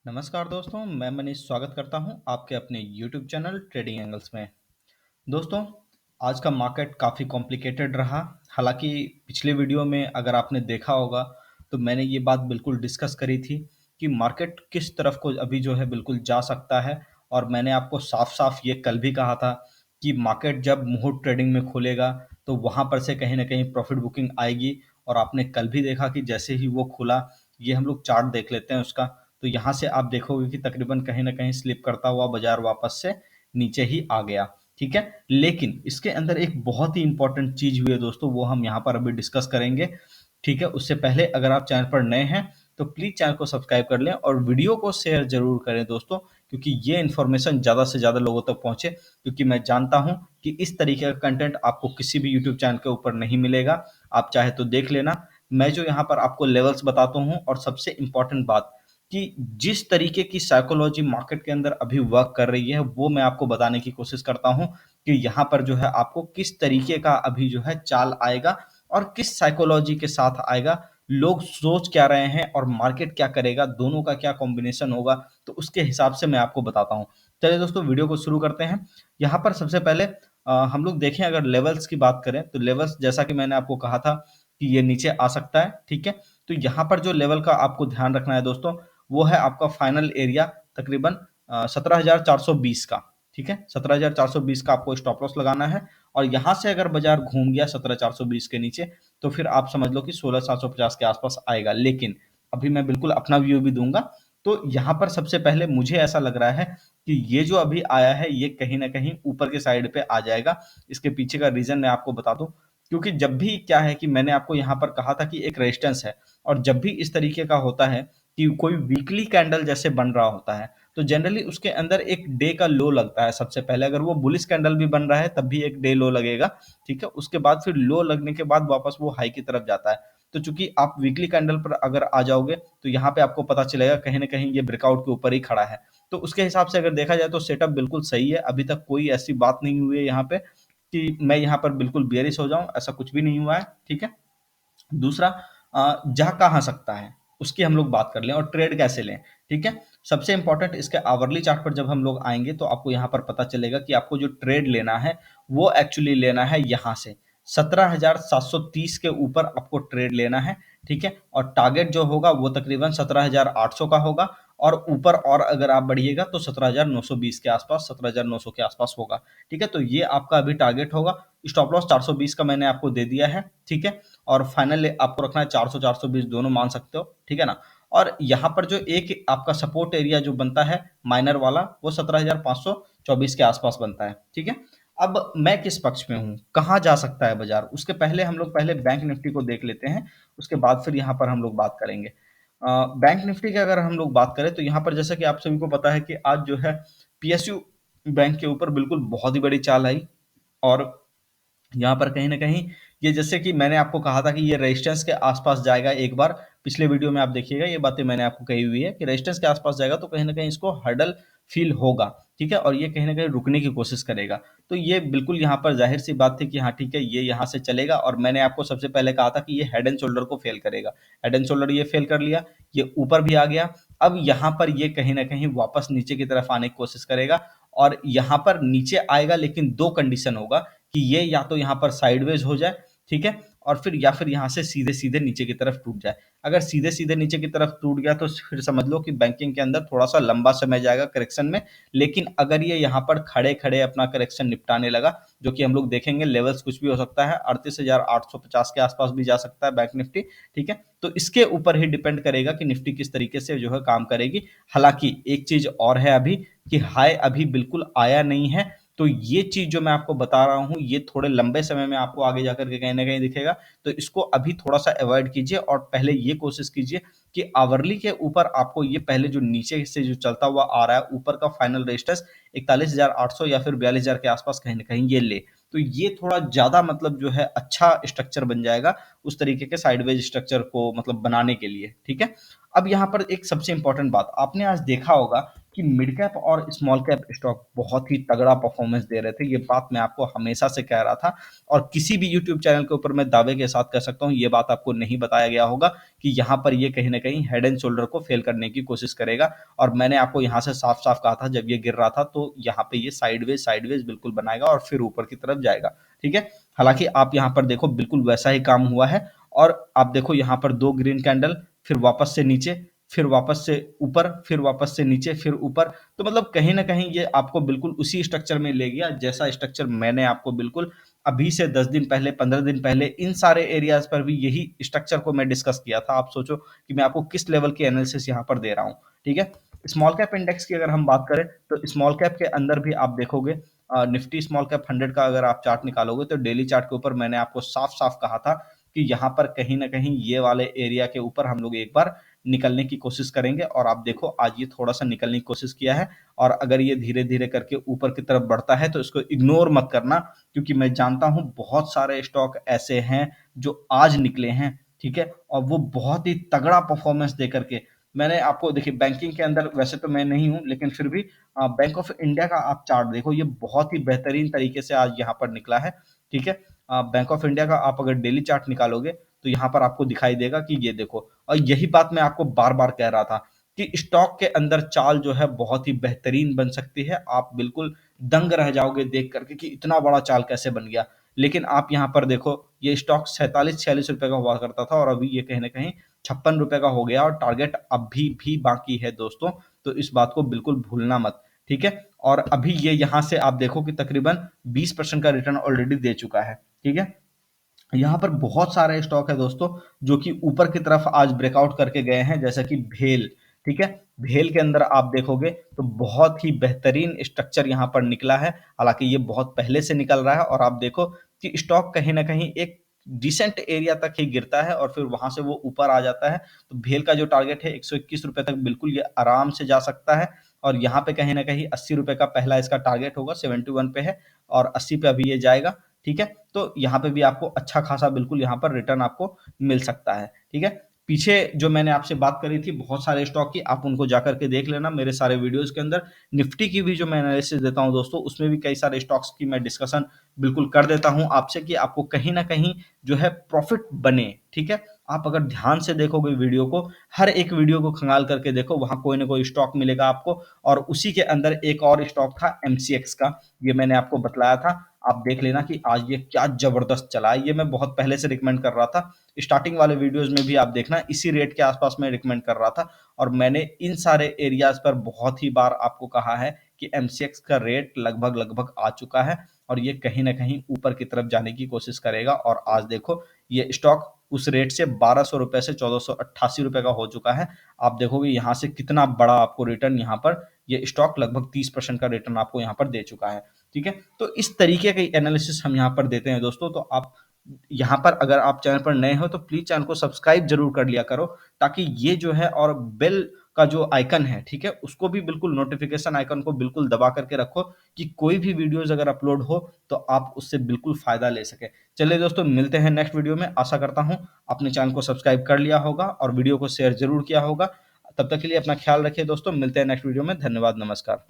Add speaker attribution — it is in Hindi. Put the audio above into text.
Speaker 1: नमस्कार दोस्तों, मैं मनीष स्वागत करता हूं आपके अपने YouTube चैनल ट्रेडिंग एंगल्स में। दोस्तों, आज का मार्केट काफ़ी कॉम्प्लिकेटेड रहा। हालांकि पिछले वीडियो में अगर आपने देखा होगा तो मैंने ये बात बिल्कुल डिस्कस करी थी कि मार्केट किस तरफ को अभी जो है बिल्कुल जा सकता है। और मैंने आपको साफ साफ ये कल भी कहा था कि मार्केट जब मुहूर्त ट्रेडिंग में खुलेगा तो वहां पर से कहीं ना कहीं प्रॉफिट बुकिंग आएगी। और आपने कल भी देखा कि जैसे ही वो खुला, ये हम लोग चार्ट देख लेते हैं उसका, तो यहाँ से आप देखोगे कि तकरीबन कहीं ना कहीं स्लिप करता हुआ बाजार वापस से नीचे ही आ गया। ठीक है, लेकिन इसके अंदर एक बहुत ही इंपॉर्टेंट चीज हुई है दोस्तों, वो हम यहाँ पर अभी डिस्कस करेंगे। ठीक है, उससे पहले अगर आप चैनल पर नए हैं तो प्लीज चैनल को सब्सक्राइब कर लें और वीडियो को शेयर जरूर करें दोस्तों, क्योंकि ये इन्फॉर्मेशन ज्यादा से ज्यादा लोगों तक पहुंचे। क्योंकि मैं जानता हूं कि इस तरीके का कंटेंट आपको किसी भी यूट्यूब चैनल के ऊपर नहीं मिलेगा। आप चाहे तो देख लेना। मैं जो यहाँ पर आपको लेवल्स बताता हूँ, और सबसे इंपॉर्टेंट बात कि जिस तरीके की साइकोलॉजी मार्केट के अंदर अभी वर्क कर रही है, वो मैं आपको बताने की कोशिश करता हूं कि यहाँ पर जो है आपको किस तरीके का अभी जो है चाल आएगा और किस साइकोलॉजी के साथ आएगा, लोग सोच क्या रहे हैं और मार्केट क्या करेगा, दोनों का क्या कॉम्बिनेशन होगा, तो उसके हिसाब से मैं आपको बताता हूँ। चलिए दोस्तों, वीडियो को शुरू करते हैं। यहाँ पर सबसे पहले हम लोग देखें, अगर लेवल्स की बात करें तो लेवल्स जैसा कि मैंने आपको कहा था कि ये नीचे आ सकता है। ठीक है, तो यहाँ पर जो लेवल का आपको ध्यान रखना है दोस्तों, वो है आपका फाइनल एरिया तकरीबन 17,420 का। ठीक है, 17,420 का आपको स्टॉप लॉस लगाना है। और यहां से अगर बाजार घूम गया 17,420 के नीचे, तो फिर आप समझ लो कि 16,750 के आसपास आएगा। लेकिन अभी मैं बिल्कुल अपना व्यू भी दूंगा। तो यहाँ पर सबसे पहले मुझे ऐसा लग रहा है कि ये जो अभी आया है ये कहीं ना कहीं ऊपर के साइड पे आ जाएगा। इसके पीछे का रीजन मैं आपको बता दूं, क्योंकि जब भी क्या है कि मैंने आपको यहाँ पर कहा था कि एक रेजिस्टेंस है, और जब भी इस तरीके का होता है कि कोई वीकली कैंडल जैसे बन रहा होता है, तो जनरली उसके अंदर एक डे का लो लगता है। सबसे पहले अगर वो बुलिश कैंडल भी बन रहा है तब भी एक डे लो लगेगा। ठीक है, उसके बाद फिर लो लगने के बाद वापस वो हाई की तरफ जाता है। तो चूंकि आप वीकली कैंडल पर अगर आ जाओगे तो यहाँ पे आपको पता चलेगा कहीं ना कहीं ये ब्रेकआउट के ऊपर ही खड़ा है। तो उसके हिसाब से अगर देखा जाए तो सेटअप बिल्कुल सही है। अभी तक कोई ऐसी बात नहीं हुई है यहाँ पे कि मैं यहाँ पर बिल्कुल बियरिश हो जाऊं, ऐसा कुछ भी नहीं हुआ है। ठीक है, दूसरा जा कहाँ सकता है उसकी हम लोग बात कर लें और ट्रेड कैसे लें। ठीक है, सबसे इंपॉर्टेंट इसके आवरली चार्ट पर जब हम लोग आएंगे तो आपको यहाँ पर पता चलेगा कि आपको जो ट्रेड लेना है वो एक्चुअली लेना है यहाँ से 17,730 के ऊपर आपको ट्रेड लेना है। ठीक है, और टारगेट जो होगा वो तकरीबन 17,800 का होगा। और ऊपर और अगर आप बढ़िएगा तो 17,920 के आसपास, 17,900 के आसपास होगा। ठीक है, तो ये आपका अभी टारगेट होगा। स्टॉप लॉस 420 का मैंने आपको दे दिया है। ठीक है, और फाइनल आपको रखना है 400 420 दोनों मान सकते हो। ठीक है ना। और यहाँ पर जो एक आपका सपोर्ट एरिया जो बनता है माइनर वाला, वो 17,524 के आसपास बनता है। ठीक है, अब मैं किस पक्ष में हूँ, कहाँ जा सकता है बाजार, उसके पहले हम लोग पहले बैंक निफ्टी को देख लेते हैं। उसके बाद फिर यहाँ पर हम लोग बात करेंगे। बैंक निफ्टी की अगर हम लोग बात करें तो यहाँ पर जैसा कि आप सभी को पता है कि आज जो है पीएसयू बैंक के ऊपर बिल्कुल बहुत ही बड़ी चाल आई। और यहाँ पर कहीं न कहीं ये, जैसे कि मैंने आपको कहा था कि ये रेजिस्टेंस के आसपास जाएगा एक बार, पिछले वीडियो में आप देखिएगा ये बातें मैंने आपको कही हुई है कि रेजिस्टेंस के आसपास जाएगा तो कहीं न कहीं इसको हर्डल फील होगा। ठीक है, और ये कहीं न कहीं रुकने की कोशिश करेगा। तो ये बिल्कुल यहाँ पर ज़ाहिर-सी बात थी कि हाँ ठीक है, ये यहाँ से चलेगा। और मैंने आपको सबसे पहले कहा था कि ये हेड एंड शोल्डर को फेल करेगा। हेड एंड शोल्डर ये फेल कर लिया, ये ऊपर भी आ गया। अब यहाँ पर ये कहीं न कहीं वापस नीचे की तरफ आने की कोशिश करेगा। और यहाँ पर नीचे आएगा, लेकिन 2 कंडीशन होगा कि ये या तो यहाँ पर साइडवेज हो जाए। ठीक है, और फिर या फिर यहाँ से सीधे सीधे नीचे की तरफ टूट जाए। अगर सीधे सीधे नीचे की तरफ टूट गया तो फिर समझ लो कि बैंकिंग के अंदर थोड़ा सा लंबा समय जाएगा करेक्शन में। लेकिन अगर ये यहाँ पर खड़े खड़े अपना करेक्शन निपटाने लगा, जो कि हम लोग देखेंगे, लेवल्स कुछ भी हो सकता है, 38,850 के आसपास भी जा सकता है बैंक निफ्टी। ठीक है, तो इसके ऊपर ही डिपेंड करेगा कि निफ्टी किस तरीके से जो है काम करेगी। हालांकि एक चीज और है अभी, कि हाई अभी बिल्कुल आया नहीं है। तो ये चीज जो मैं आपको बता रहा हूं, ये थोड़े लंबे समय में आपको आगे जाकर के कहीं ना कहीं दिखेगा। तो इसको अभी थोड़ा सा अवॉइड कीजिए और पहले ये कोशिश कीजिए कि आवरली के ऊपर आपको ये पहले जो नीचे से जो चलता हुआ आ रहा है ऊपर का फाइनल रेजिस्टेंस 41,800 या फिर 42,000 के आसपास कहीं ना कहीं ये ले। तो ये थोड़ा ज्यादा मतलब जो है अच्छा स्ट्रक्चर बन जाएगा उस तरीके के साइडवेज स्ट्रक्चर को मतलब बनाने के लिए। ठीक है, अब यहाँ पर एक सबसे इंपॉर्टेंट बात आपने आज देखा होगा कि मिड कैप और स्मॉल कैप स्टॉक बहुत ही तगड़ा परफॉर्मेंस दे रहे थे। ये बात मैं आपको हमेशा से कह रहा था और किसी भी यूट्यूब चैनल के ऊपर मैं दावे के साथ कह सकता हूँ, ये बात आपको नहीं बताया गया होगा कि यहाँ पर ये कहीं न कहीं हेड एंड शोल्डर को फेल करने की कोशिश करेगा। और मैंने आपको यहाँ से साफ-साफ कहा था जब ये गिर रहा था, तो यहाँ पे ये साइडवेज बिल्कुल बनाएगा और फिर ऊपर की तरफ जाएगा, ठीक है? हालाँकि आप यहाँ पर देखो बिल्कुल वैसा ही काम हुआ है और आप देखो यहाँ पर 2 ग्रीन कैंडल, फिर वापस से नीचे, फिर वापस से ऊपर, फिर वापस से नीचे, फिर ऊपर। तो मतलब कहीं न कहीं ये आपको बिल्कुल उसी स्ट्रक्चर में ले गया जैसा स्ट्रक्चर मैंने आपको बिल्कुल अभी से 10 दिन पहले, 15 दिन पहले इन सारे एरियाज़ पर भी यही स्ट्रक्चर को मैं डिस्कस किया था। आप सोचो कि मैं आपको किस लेवल की एनालिसिस यहाँ पर दे रहा हूँ, ठीक है? स्मॉल कैप इंडेक्स की अगर हम बात करें, तो स्मॉल कैप के अंदर भी आप देखोगे निफ्टी स्मॉल कैप 100 का अगर आप चार्ट निकालोगे, तो डेली चार्ट के ऊपर मैंने आपको साफ-साफ कहा था कि यहाँ पर कहीं न कहीं ये वाले एरिया के ऊपर हम लोग एक बार निकलने की कोशिश करेंगे और आप देखो आज ये थोड़ा-सा निकलने की कोशिश किया है और अगर ये धीरे-धीरे करके ऊपर की तरफ बढ़ता है, तो इसको इग्नोर मत करना क्योंकि मैं जानता हूँ बहुत सारे स्टॉक ऐसे हैं जो आज निकले हैं, ठीक है? और वो बहुत ही तगड़ा परफॉर्मेंस दे कर के मैंने आपको देखिए बैंकिंग के अंदर वैसे तो मैं नहीं हूँ, लेकिन फिर भी बैंक ऑफ इंडिया का आप चार्ट देखो, ये बहुत ही बेहतरीन तरीके से आज यहाँ पर निकला है, ठीक है? बैंक ऑफ इंडिया का आप अगर डेली चार्ट निकालोगे, तो यहाँ पर आपको दिखाई देगा कि ये देखो और यही बात मैं आपको बार-बार कह रहा था कि स्टॉक के अंदर चाल जो है बहुत ही बेहतरीन बन सकती है। आप बिल्कुल दंग रह जाओगे देख कर के कि इतना बड़ा चाल कैसे बन गया। लेकिन आप यहाँ पर देखो, ये स्टॉक 47-46 रुपए का हुआ करता था और अभी ये कहीं न कहीं 56 रुपए का हो गया और टारगेट अभी भी बाकी है दोस्तों, तो इस बात को बिल्कुल भूलना मत, ठीक है? और अभी ये यहाँ से आप देखो कि तकरीबन 20% का रिटर्न ऑलरेडी दे चुका है, ठीक है? यहाँ पर बहुत सारे स्टॉक है दोस्तों जो कि ऊपर की तरफ आज ब्रेकआउट करके गए हैं जैसा कि भेल, ठीक है? भेल के अंदर आप देखोगे तो बहुत ही बेहतरीन स्ट्रक्चर यहाँ पर निकला है। हालाँकि ये बहुत पहले से निकल रहा है और आप देखो कि स्टॉक कहीं न कहीं एक डिसेंट एरिया तक ही गिरता है और फिर वहाँ से वो ऊपर आ जाता है। तो भेल का जो टारगेट है ₹121 तक बिल्कुल ये आराम से जा सकता है और यहाँ पे कहीं न कहीं ₹80 का पहला इसका टारगेट होगा, 71 पे है और 80 पे अभी ये जाएगा, ठीक है? तो यहाँ पे भी आपको अच्छा खासा बिल्कुल यहाँ पर रिटर्न आपको मिल सकता है, ठीक है? पीछे जो मैंने आपसे बात करी थी बहुत सारे स्टॉक की, आप उनको जाकर के देख लेना मेरे सारे वीडियोज़ के अंदर। निफ्टी की भी जो मैं एनालिसिस देता हूँ दोस्तों, उसमें भी कई सारे स्टॉक्स की मैं डिस्कशन बिल्कुल कर देता हूँ आपसे कि आपको कहीं न कहीं जो है प्रॉफ़िट बने, ठीक है? आप अगर ध्यान से देखोगे वीडियो को, हर एक वीडियो को खंगाल करके देखो, वहाँ कोई न कोई स्टॉक मिलेगा आपको और उसी के अंदर एक और स्टॉक था एमसीएक्स का, ये मैंने आपको बतलाया था। आप देख लेना कि आज ये क्या ज़बरदस्त चला है, ये मैं बहुत पहले से रिकमेंड कर रहा था। स्टार्टिंग वाले वीडियोज़ में भी आप देखना इसी रेट के आस-पास मैं रिकमेंड कर रहा था और मैंने इन सारे एरियाज़ पर बहुत ही बार आपको कहा है कि एमसीएक्स का रेट लगभग-लगभग आ चुका है और ये कहीं न कहीं ऊपर की तरफ जाने की कोशिश करेगा और आज देखो ये स्टॉक उस रेट से ₹1200 से ₹1488 का हो चुका है। आप देखोगे यहाँ से कितना बड़ा आपको रिटर्न यहाँ पर ये स्टॉक लगभग 30% का रिटर्न आपको यहाँ पर दे चुका है, ठीक है? तो इस तरीके की एनालिसिस हम यहाँ पर देते हैं दोस्तों, तो आप यहाँ पर अगर आप चैनल पर नए हो तो प्लीज़ चैनल को सब्सक्राइब ज़रूर कर लिया करो, ताकि ये जो है और बेल का जो आइकन है, ठीक है? उसको भी बिल्कुल नोटिफ़िकेशन आइकन को बिल्कुल दबा कर के रखो कि कोई भी वीडियोज़ अगर अपलोड हो, तो आप उससे बिल्कुल फ़ायदा ले सकें। चलिए दोस्तों, मिलते हैं नेक्स्ट वीडियो में। आशा करता हूँ आपने चैनल को सब्सक्राइब कर लिया होगा और वीडियो को शेयर ज़रूर किया होगा। तब तक के लिए अपना ख्याल रखिए दोस्तों, मिलते हैं नेक्स्ट वीडियो में। धन्यवाद, नमस्कार।